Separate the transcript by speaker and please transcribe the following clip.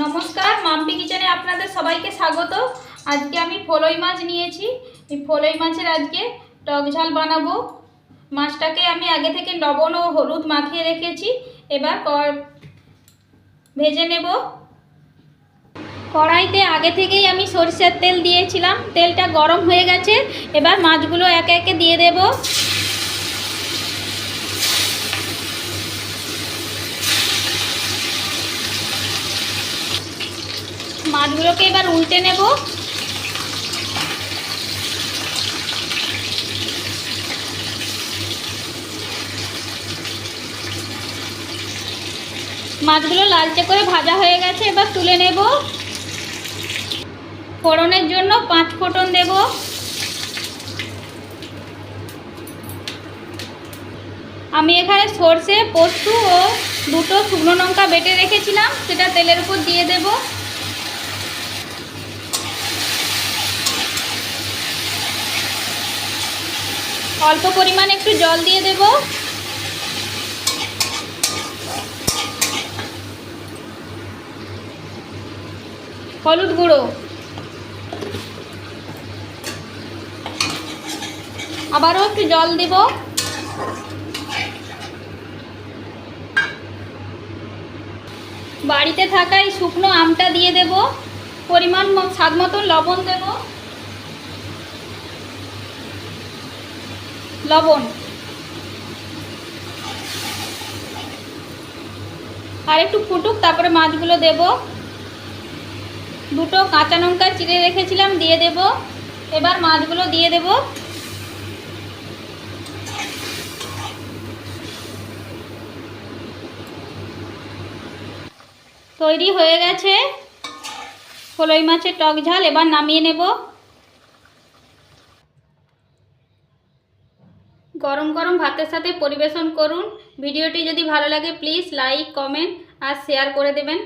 Speaker 1: নমস্কার, মাম্পি কিচেনে আপনাদের সবাইকে স্বাগত। আজকে আমি ফলই মাছ নিয়েছি। এই ফলই মাছের আজকে টক ঝাল বানাবো। মাছটাকে আমি আগে থেকে লবণ ও হলুদ মাখিয়ে রেখেছি। এবার ভেজে নেব। কড়াইতে আগে থেকেই আমি সরষের তেল দিয়েছিলাম, তেলটা গরম হয়ে গেছে। এবার মাছগুলো একে একে দিয়ে দেব। মাছগুলোকে এবার উল্টে নেব। মাছগুলো লালচে করে ভাজা হয়ে গেছে, এবার তুলে নেব। ফোড়নের জন্য 5 ফোঁটন দেব। আমি এখানে সরষে, পোস্ত ও 2টো শুকনো লঙ্কা বেটে রেখেছিলাম, সেটা তেলের উপর দিয়ে দেব। অল্প পরিমাণে একটু জল দিয়ে দেব। হলুদ গুঁড়ো, আবারও একটু জল দেব। বাড়িতে থাকা এই শুকনো আমটা দিয়ে দেব। পরিমাণ স্বাদ মতন লবণ দেব। লবণ আর একটু ফুটুক, তারপরে মাছগুলো দেব। 2টো কাঁচা লঙ্কা চিড়ে রেখেছিলাম, দিয়ে দেব। এবার মাছগুলো দিয়ে দেব। তৈরি হয়ে গেছে ফলই মাছের টক ঝাল। এবার নামিয়ে নেব। গরম গরম ভাতের সাথে পরিবেশন করুন। ভিডিওটি যদি ভালো লাগে প্লিজ লাইক, কমেন্ট আর শেয়ার করে দেবেন।